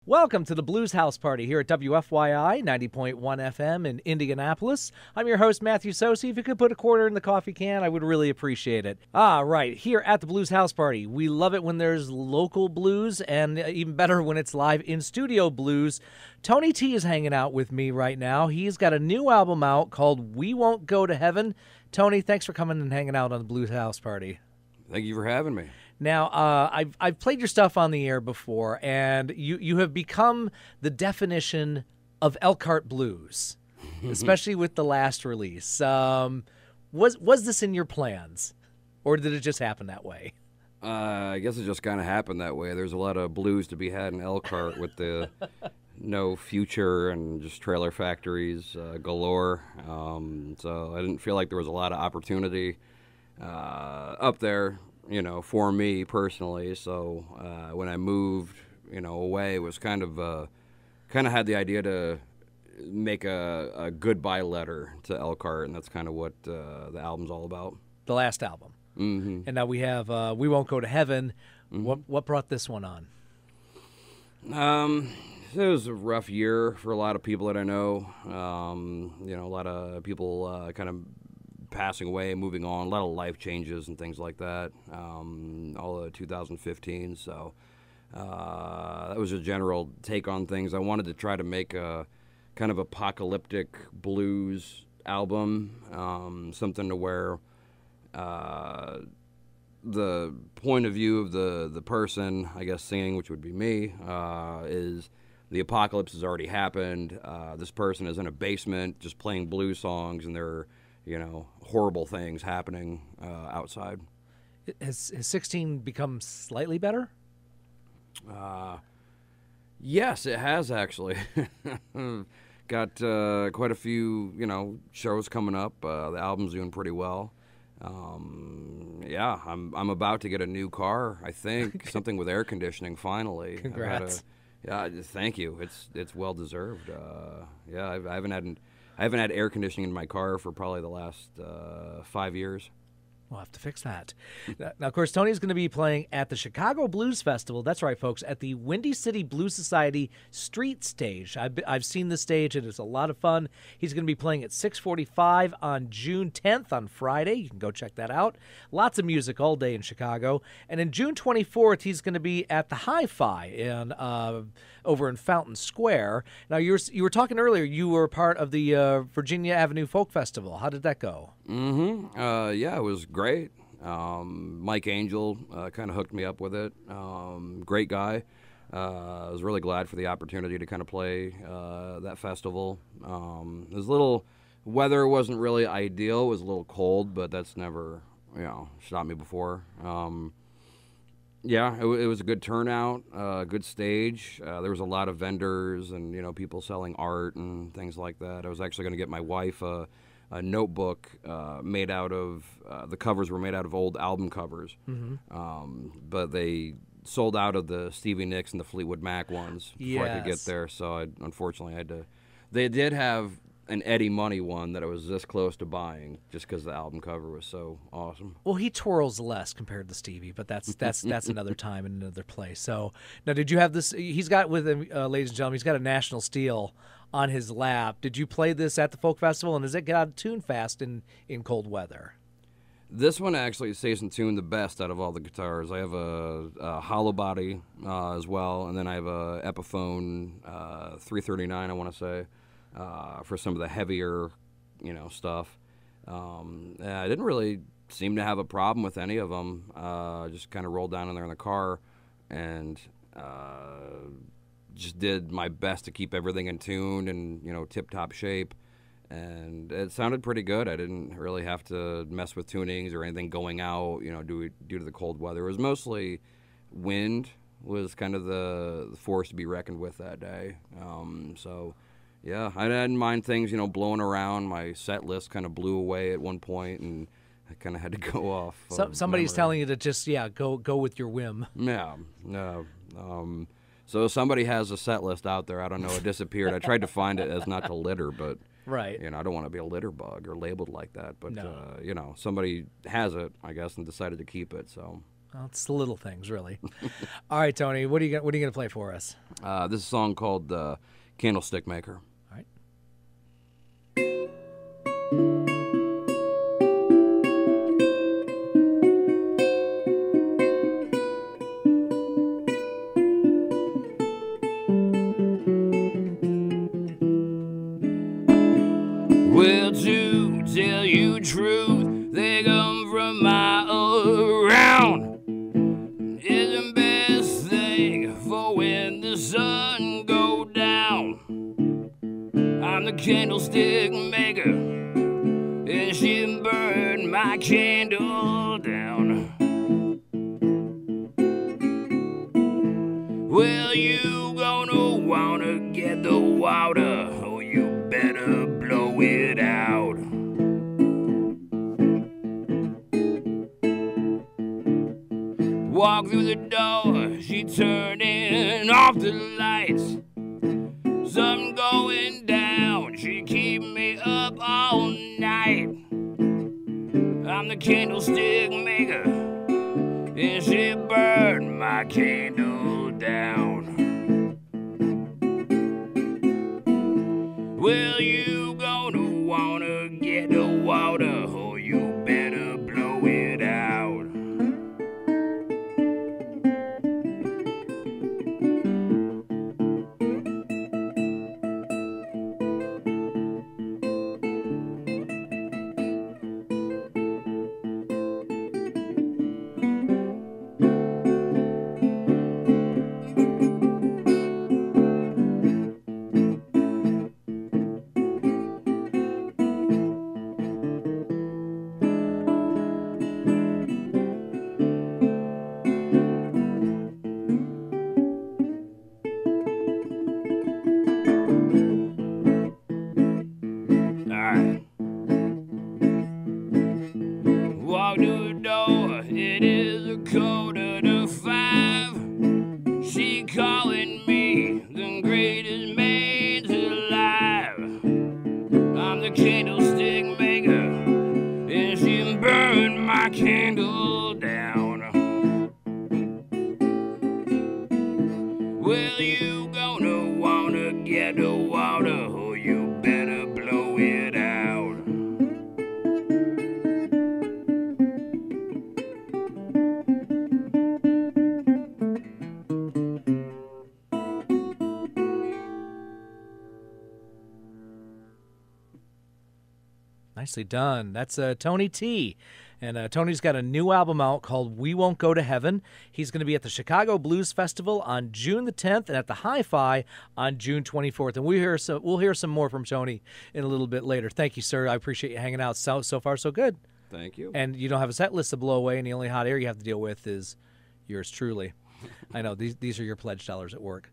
Welcome to the Blues House Party here at WFYI 90.1 FM in Indianapolis. I'm your host, Matthew Sosi. If you could put a quarter in the coffee can, I would really appreciate it. Right, here at the Blues House Party, we love it when there's local blues, and even better when it's live in-studio blues. Tony T is hanging out with me right now. He's got a new album out called We Won't Go to Heaven. Tony, thanks for coming and hanging out on the Blues House Party. Thank you for having me. Now, I've played your stuff on the air before, and you have become the definition of Elkhart blues, especially with the last release. Was this in your plans, or did it just happen that way? I guess it just kind of happened that way. There's a lot of blues to be had in Elkhart with the no future and just trailer factories galore. So I didn't feel like there was a lot of opportunity up there, for me personally. So when I moved, away, it was kind of had the idea to make a goodbye letter to Elkhart, and that's kind of what the album's all about. The last album. Mm-hmm. And now we have We Won't Go to Heaven. Mm-hmm. What brought this one on? It was a rough year for a lot of people that I know. A lot of people kind of passing away, moving on, a lot of life changes and things like that, all of 2015. So that was a general take on things. I wanted to try to make a kind of apocalyptic blues album, something to where the point of view of the person, I guess, singing, which would be me, is the apocalypse has already happened. This person is in a basement just playing blues songs, and they're horrible things happening outside. Has 16 become slightly better? Yes, it has actually. Got quite a few, shows coming up. The album's doing pretty well. I'm about to get a new car, I think, something with air conditioning finally. Congrats. Thank you. It's well deserved. I haven't had air conditioning in my car for probably the last 5 years. We'll have to fix that. Now, of course, Tony's going to be playing at the Chicago Blues Festival. That's right, folks, at the Windy City Blues Society Street Stage. I've seen the stage, and it's a lot of fun. He's going to be playing at 6:45 on June 10th on Friday. You can go check that out. Lots of music all day in Chicago. And in June 24th, he's going to be at the Hi-Fi over in Fountain Square. Now, you were talking earlier, you were part of the Virginia Avenue Folk Festival. How did that go? Mm-hmm. It was great. Mike Angel kind of hooked me up with it. Great guy. I was really glad for the opportunity to kind of play that festival. It was weather wasn't really ideal. It was a little cold, but that's never, stopped me before. It was a good turnout, good stage. There was a lot of vendors and, people selling art and things like that. I was actually going to get my wife a notebook made out of, the covers were made out of old album covers. Mm-hmm. But they sold out of the Stevie Nicks and the Fleetwood Mac ones before I could get there. So unfortunately I had to. They did have an Eddie Money one that I was this close to buying just because the album cover was so awesome. Well, he twirls less compared to Stevie, but that's another time and another place. So now, did you have this? He's got with him, ladies and gentlemen. He's got a National Steel on his lap. Did you play this at the Folk Festival, and does it get out of tune fast in cold weather? This one actually stays in tune the best out of all the guitars. I have a hollow body as well, and then I have a Epiphone 339, I want to say, for some of the heavier, stuff. I didn't really seem to have a problem with any of them. Just kind of rolled down in there in the car and just did my best to keep everything in tune and, tip-top shape. And it sounded pretty good. I didn't really have to mess with tunings or anything going out, due to the cold weather. It was mostly wind was kind of the force to be reckoned with that day. I didn't mind things, blowing around. My set list kind of blew away at one point, and I kind of had to go off. Somebody's memory. telling you to just, go with your whim. Yeah, no. So somebody has a set list out there. I don't know. It disappeared. I tried to find it as not to litter, but right. I don't want to be a litter bug or labeled like that. But No. somebody has it, I guess, and decided to keep it. So Well, it's the little things, really. All right, Tony, what are you going to play for us? This is a song called Candlestick Maker. All right. Well, to tell you truth, they come from my around. It's the best thing for when the sun go down. I'm the candlestick maker, and she burned my candle down. Well, you gonna wanna get the water, or you better blow it out. Walk through the door, she turning off the lights. Something going down, she keep me up all night. I'm the candlestick maker, and she burned my candle down. Well, you gonna wanna get the water, or you better blow it out. Walk to the door, it is 4:45. She calling me the greatest man alive. I'm the candlestick maker, and she burned my candle down. Well, you gonna wanna get the water, or you better blow it out. Nicely done. That's Tony T. And Tony's got a new album out called We Won't Go to Heaven. He's going to be at the Chicago Blues Festival on June the 10th and at the Hi-Fi on June 24th. And we'll hear some more from Tony in a little bit later. Thank you, sir. I appreciate you hanging out. So far, so good. Thank you. And you don't have a set list to blow away, and the only hot air you have to deal with is yours truly. I know. These are your pledge dollars at work.